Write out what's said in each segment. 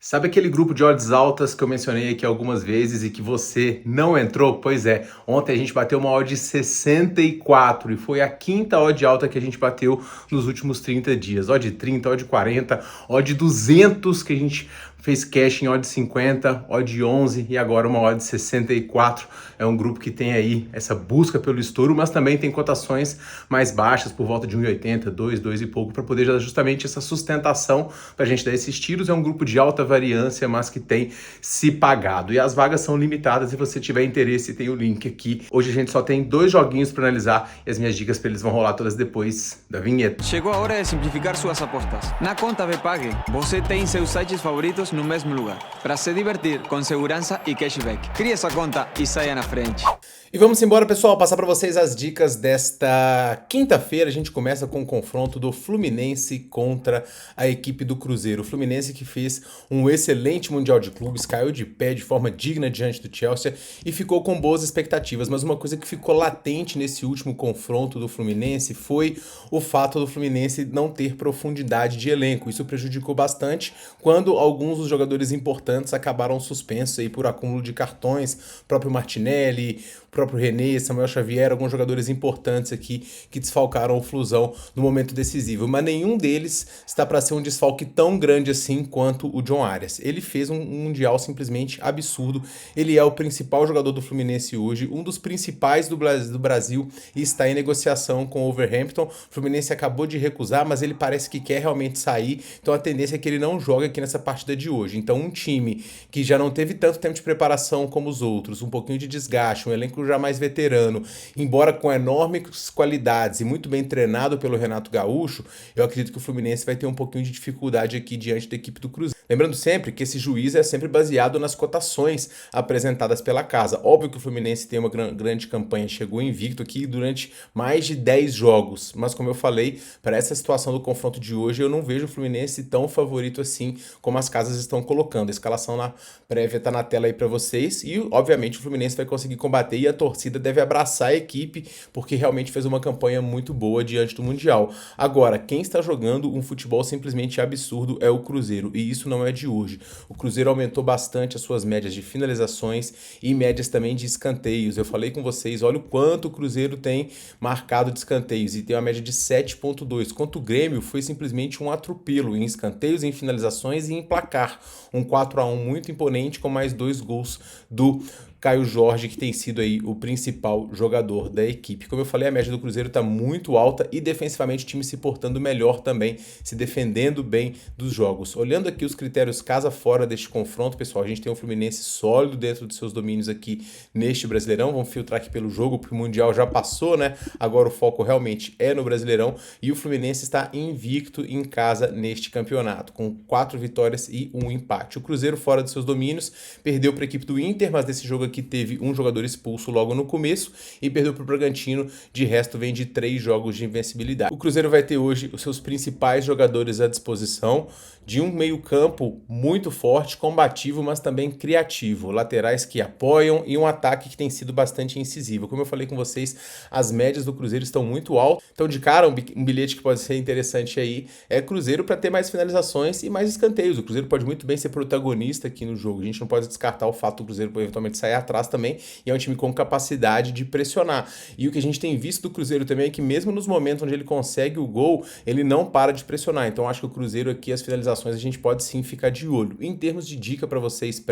Sabe aquele grupo de odds altas que eu mencionei aqui algumas vezes e que você não entrou? Pois é, ontem a gente bateu uma odd de 64 e foi a quinta odd alta que a gente bateu nos últimos 30 dias. Odd 30, odd 40, odd 200 que a gente fez cash em odd 50, odd 11 e agora uma odd 64. É um grupo que tem aí essa busca pelo estouro, mas também tem cotações mais baixas, por volta de 1,80, 2 e pouco, para poder dar justamente essa sustentação para a gente dar esses tiros. É um grupo de alta variância, mas que tem se pagado. E as vagas são limitadas. Se você tiver interesse, tem o link aqui. Hoje a gente só tem 2 joguinhos para analisar e as minhas dicas para eles vão rolar todas depois da vinheta. Chegou a hora de simplificar suas apostas. Na conta Bpag, você tem seus sites favoritos no mesmo lugar, para se divertir com segurança e cashback. Crie essa conta e saia na frente. E vamos embora, pessoal, passar para vocês as dicas desta quinta-feira. A gente começa com o confronto do Fluminense contra a equipe do Cruzeiro. O Fluminense que fez um excelente Mundial de Clubes, caiu de pé de forma digna diante do Chelsea e ficou com boas expectativas. Mas uma coisa que ficou latente nesse último confronto do Fluminense foi o fato do Fluminense não ter profundidade de elenco. Isso prejudicou bastante quando alguns dos jogadores importantes acabaram suspensos aí por acúmulo de cartões, o próprio Martinelli, o próprio René, Samuel Xavier, alguns jogadores importantes aqui que desfalcaram o Flusão no momento decisivo, mas nenhum deles está para ser um desfalque tão grande assim quanto o John Arias. Ele fez um Mundial simplesmente absurdo, ele é o principal jogador do Fluminense hoje, um dos principais do Brasil e está em negociação com o Wolverhampton. O Fluminense acabou de recusar, mas ele parece que quer realmente sair, então a tendência é que ele não jogue aqui nessa partida de hoje. Então um time que já não teve tanto tempo de preparação como os outros, um pouquinho de desgaste, um elenco já mais veterano, embora com enormes qualidades e muito bem treinado pelo Renato Gaúcho, eu acredito que o Fluminense vai ter um pouquinho de dificuldade aqui diante da equipe do Cruzeiro. Lembrando sempre que esse juiz é sempre baseado nas cotações apresentadas pela casa. Óbvio que o Fluminense tem uma grande campanha, chegou invicto aqui durante mais de 10 jogos, mas como eu falei, para essa situação do confronto de hoje, eu não vejo o Fluminense tão favorito assim como as casas estão colocando. A escalação na prévia está na tela aí para vocês e, obviamente, o Fluminense vai conseguir combater e a torcida deve abraçar a equipe porque realmente fez uma campanha muito boa diante do Mundial. Agora, quem está jogando um futebol simplesmente absurdo é o Cruzeiro e isso não é de hoje. O Cruzeiro aumentou bastante as suas médias de finalizações e médias também de escanteios. Eu falei com vocês, olha o quanto o Cruzeiro tem marcado de escanteios e tem uma média de 7,2, enquanto o Grêmio foi simplesmente um atropelo em escanteios, em finalizações e em placar. Um 4-1 muito imponente com mais 2 gols do Caio Jorge, que tem sido aí o principal jogador da equipe. Como eu falei, a média do Cruzeiro está muito alta e defensivamente o time se portando melhor também, se defendendo bem dos jogos. Olhando aqui os critérios casa fora deste confronto, pessoal, a gente tem um Fluminense sólido dentro dos seus domínios aqui neste Brasileirão. Vamos filtrar aqui pelo jogo, porque o Mundial já passou, né? Agora o foco realmente é no Brasileirão e o Fluminense está invicto em casa neste campeonato, com 4 vitórias e 1 empate. O Cruzeiro fora dos seus domínios perdeu para a equipe do Inter, mas nesse jogo que teve um jogador expulso logo no começo e perdeu para o Bragantino, de resto vem de 3 jogos de invencibilidade. O Cruzeiro vai ter hoje os seus principais jogadores à disposição de um meio-campo muito forte, combativo, mas também criativo, laterais que apoiam e um ataque que tem sido bastante incisivo. Como eu falei com vocês, as médias do Cruzeiro estão muito altas, então de cara um bilhete que pode ser interessante aí é Cruzeiro para ter mais finalizações e mais escanteios. O Cruzeiro pode muito bem ser protagonista aqui no jogo, a gente não pode descartar o fato do Cruzeiro eventualmente sair atrás também, e é um time com capacidade de pressionar. E o que a gente tem visto do Cruzeiro também é que mesmo nos momentos onde ele consegue o gol, ele não para de pressionar. Então acho que o Cruzeiro aqui, as finalizações, a gente pode sim ficar de olho. Em termos de dica para vocês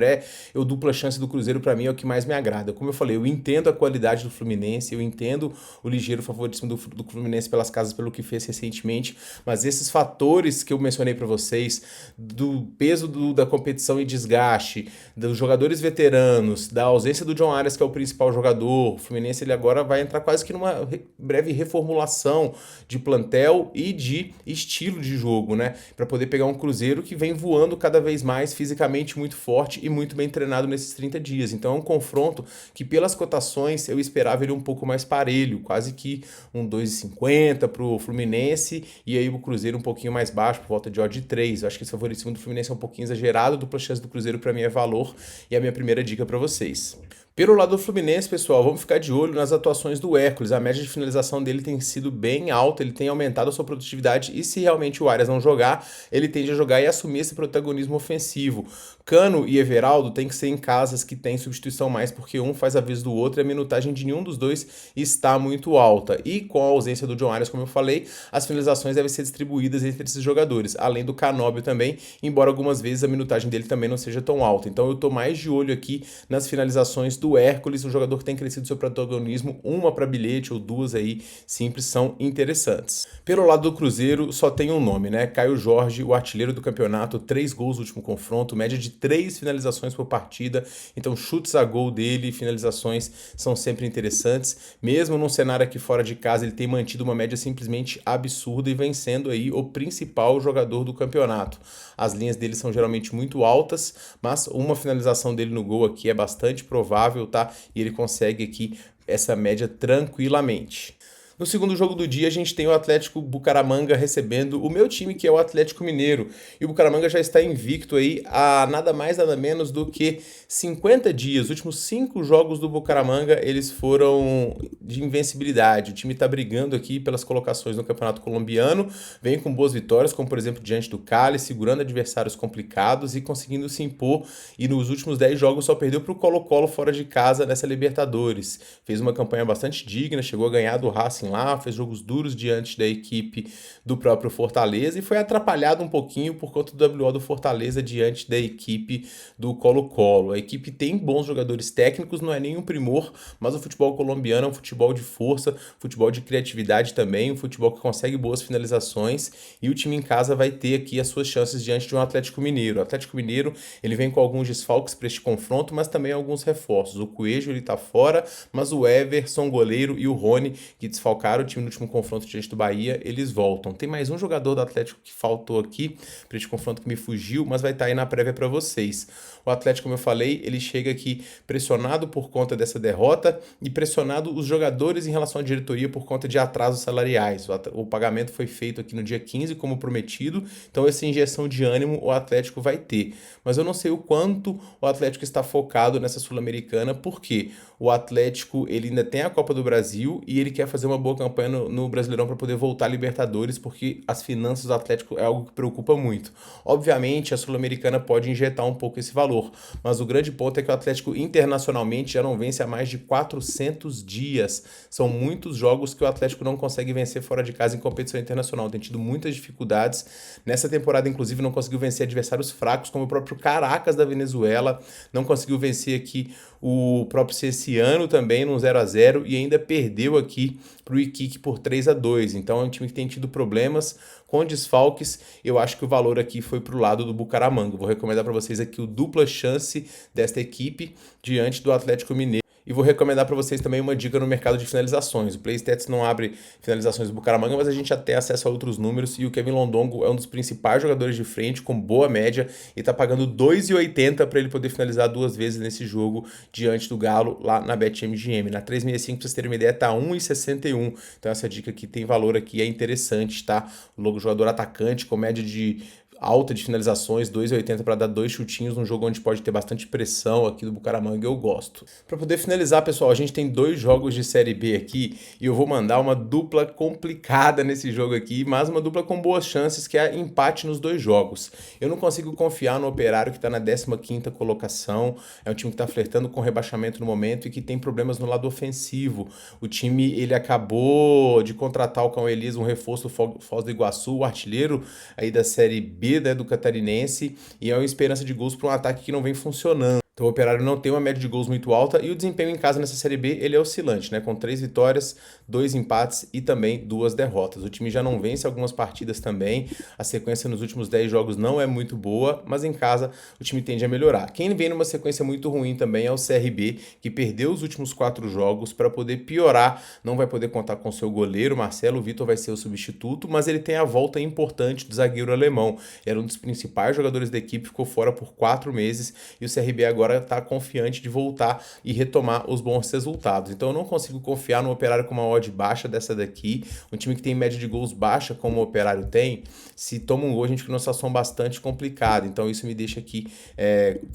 eu dupla chance do Cruzeiro para mim é o que mais me agrada. Como eu falei, eu entendo a qualidade do Fluminense, eu entendo o ligeiro favoritismo do Fluminense pelas casas, pelo que fez recentemente, mas esses fatores que eu mencionei para vocês, do peso da competição e desgaste, dos jogadores veteranos, da ausência do John Arias, que é o principal jogador, o Fluminense ele agora vai entrar quase que numa breve reformulação de plantel e de estilo de jogo, né? Para poder pegar um Cruzeiro que vem voando cada vez mais, fisicamente muito forte e muito bem treinado nesses 30 dias. Então é um confronto que pelas cotações eu esperava ele um pouco mais parelho, quase que um 2,50 para o Fluminense e aí o Cruzeiro um pouquinho mais baixo, por volta de odd 3. Eu acho que esse favoritismo do Fluminense é um pouquinho exagerado, dupla chance do Cruzeiro para mim é valor e é a minha primeira dica para vocês. Pelo lado do Fluminense, pessoal, vamos ficar de olho nas atuações do Hércules. A média de finalização dele tem sido bem alta, ele tem aumentado a sua produtividade e se realmente o Arias não jogar, ele tende a jogar e assumir esse protagonismo ofensivo. Cano e Everaldo tem que ser em casas que tem substituição mais, porque um faz a vez do outro e a minutagem de nenhum dos dois está muito alta. E com a ausência do John Arias, como eu falei, as finalizações devem ser distribuídas entre esses jogadores, além do Canóbio também, embora algumas vezes a minutagem dele também não seja tão alta. Então eu tô mais de olho aqui nas finalizações do Hércules, um jogador que tem crescido seu protagonismo, uma para bilhete ou duas aí simples são interessantes. Pelo lado do Cruzeiro, só tem um nome, né? Caio Jorge, o artilheiro do campeonato, 3 gols no último confronto, média de 3 finalizações por partida, então chutes a gol dele, finalizações são sempre interessantes. Mesmo num cenário aqui fora de casa, ele tem mantido uma média simplesmente absurda e vem sendo aí o principal jogador do campeonato. As linhas dele são geralmente muito altas, mas uma finalização dele no gol aqui é bastante provável, tá? E ele consegue aqui essa média tranquilamente. No segundo jogo do dia, a gente tem o Atlético Bucaramanga recebendo o meu time, que é o Atlético Mineiro. E o Bucaramanga já está invicto aí há nada mais, nada menos do que 50 dias. Os últimos 5 jogos do Bucaramanga, eles foram de invencibilidade. O time está brigando aqui pelas colocações no Campeonato Colombiano, vem com boas vitórias, como por exemplo diante do Cali, segurando adversários complicados e conseguindo se impor. E nos últimos 10 jogos só perdeu para o Colo-Colo fora de casa nessa Libertadores. Fez uma campanha bastante digna, chegou a ganhar do Racing lá, fez jogos duros diante da equipe do próprio Fortaleza e foi atrapalhado um pouquinho por conta do WO do Fortaleza diante da equipe do Colo-Colo. A equipe tem bons jogadores técnicos, não é nenhum primor, mas o futebol colombiano é um futebol de força, futebol de criatividade também, um futebol que consegue boas finalizações e o time em casa vai ter aqui as suas chances diante de um Atlético Mineiro. O Atlético Mineiro, ele vem com alguns desfalques para este confronto, mas também alguns reforços. O Coelho, ele tá fora, mas o Everson, goleiro, e o Rony, que desfalcaram o time no último confronto diante do Bahia, eles voltam. Tem mais um jogador do Atlético que faltou aqui para este confronto que me fugiu, mas vai estar aí na prévia para vocês. O Atlético, como eu falei, ele chega aqui pressionado por conta dessa derrota e pressionado os jogadores em relação à diretoria por conta de atrasos salariais. O pagamento foi feito aqui no dia 15, como prometido, então essa injeção de ânimo o Atlético vai ter. Mas eu não sei o quanto o Atlético está focado nessa Sul-Americana, porque o Atlético ele ainda tem a Copa do Brasil e ele quer fazer uma boa campanha no Brasileirão para poder voltar à Libertadores, porque as finanças do Atlético é algo que preocupa muito. Obviamente, a Sul-Americana pode injetar um pouco esse valor, mas o grande ponto é que o Atlético internacionalmente já não vence há mais de 400 dias. São muitos jogos que o Atlético não consegue vencer fora de casa em competição internacional. Tem tido muitas dificuldades. Nessa temporada, inclusive, não conseguiu vencer adversários fracos, como o próprio Caracas da Venezuela, não conseguiu vencer aqui o próprio Cienciano também num 0-0 e ainda perdeu aqui para o Iquique por 3-2. Então é um time que tem tido problemas com desfalques. Eu acho que o valor aqui foi para o lado do Bucaramanga. Vou recomendar para vocês aqui o dupla chance desta equipe diante do Atlético Mineiro. E vou recomendar para vocês também uma dica no mercado de finalizações. O PlayStats não abre finalizações do Bucaramanga, mas a gente já tem acesso a outros números e o Kevin Londongo é um dos principais jogadores de frente, com boa média, e tá pagando R$ 2,80 para ele poder finalizar 2 vezes nesse jogo diante do Galo lá na BetMGM. Na 365, para vocês terem uma ideia, tá R$ 1,61. Então essa dica aqui tem valor aqui, é interessante, tá? O jogador atacante com média de alta de finalizações, 2,80 para dar 2 chutinhos num jogo onde pode ter bastante pressão aqui do Bucaramanga, eu gosto. Para poder finalizar, pessoal, a gente tem 2 jogos de Série B aqui e eu vou mandar uma dupla complicada nesse jogo aqui, mas uma dupla com boas chances, que é empate nos 2 jogos. Eu não consigo confiar no Operário, que está na 15ª colocação, é um time que está flertando com rebaixamento no momento e que tem problemas no lado ofensivo. O time, ele acabou de contratar o Cão Elias, um reforço do Foz do Iguaçu, o artilheiro aí da Série B, do Catarinense, e é uma esperança de gols para um ataque que não vem funcionando. Então o Operário não tem uma média de gols muito alta e o desempenho em casa nessa Série B ele é oscilante, né? Com 3 vitórias, 2 empates e também 2 derrotas. O time já não vence algumas partidas também, a sequência nos últimos 10 jogos não é muito boa, mas em casa o time tende a melhorar. Quem vem numa sequência muito ruim também é o CRB, que perdeu os últimos 4 jogos. Para poder piorar, não vai poder contar com seu goleiro, Marcelo Vitor vai ser o substituto, mas ele tem a volta importante do zagueiro alemão. Era um dos principais jogadores da equipe, ficou fora por 4 meses e o CRB agora agora está confiante de voltar e retomar os bons resultados. Então eu não consigo confiar no Operário com uma odd baixa dessa daqui, um time que tem média de gols baixa como o Operário tem, se toma um gol a gente fica numa situação bastante complicada, então isso me deixa aqui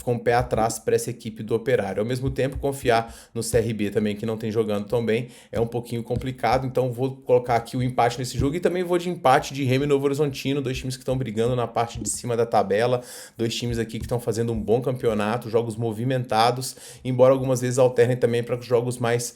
com o pé atrás para essa equipe do Operário. Ao mesmo tempo, confiar no CRB também, que não tem jogando tão bem, é um pouquinho complicado, então vou colocar aqui o empate nesse jogo e também vou de empate de Remo e Novo Horizontino, dois times que estão brigando na parte de cima da tabela, dois times aqui que estão fazendo um bom campeonato, jogos movimentados, embora algumas vezes alternem também para jogos mais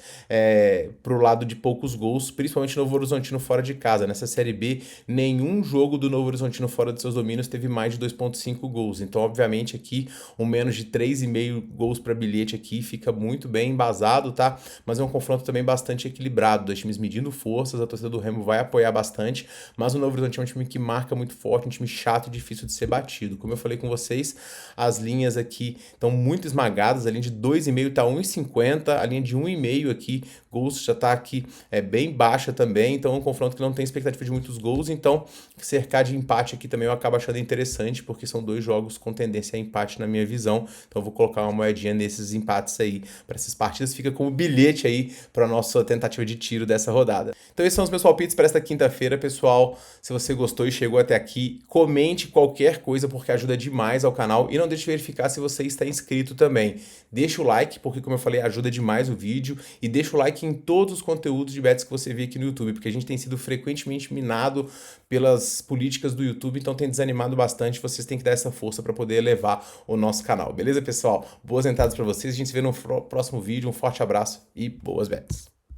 pro lado de poucos gols, principalmente Novo Horizontino fora de casa. Nessa Série B, nenhum jogo do Novo Horizontino fora de seus domínios teve mais de 2,5 gols, então obviamente aqui um menos de 3,5 gols para bilhete aqui fica muito bem embasado, tá? Mas é um confronto também bastante equilibrado, dois times medindo forças, a torcida do Remo vai apoiar bastante, mas o Novo Horizontino é um time que marca muito forte, um time chato e difícil de ser batido. Como eu falei com vocês, as linhas aqui estão muito esmagadas, a linha de 2,5 tá 1,50, a linha de 1,5 aqui, gols já tá aqui bem baixa também, então é um confronto que não tem expectativa de muitos gols, então cercar de empate aqui também eu acabo achando interessante, porque são dois jogos com tendência a empate na minha visão, então eu vou colocar uma moedinha nesses empates aí, para essas partidas, fica como bilhete aí para nossa tentativa de tiro dessa rodada. Então esses são os meus palpites para esta quinta-feira, pessoal. Se você gostou e chegou até aqui, comente qualquer coisa, porque ajuda demais ao canal, e não deixe de verificar se você está inscrito também. Deixa o like, porque como eu falei, ajuda demais o vídeo, e deixa o like em todos os conteúdos de bets que você vê aqui no YouTube, porque a gente tem sido frequentemente minado pelas políticas do YouTube, então tem desanimado bastante, vocês têm que dar essa força para poder elevar o nosso canal, beleza, pessoal? Boas entradas para vocês, a gente se vê no próximo vídeo, um forte abraço e boas bets!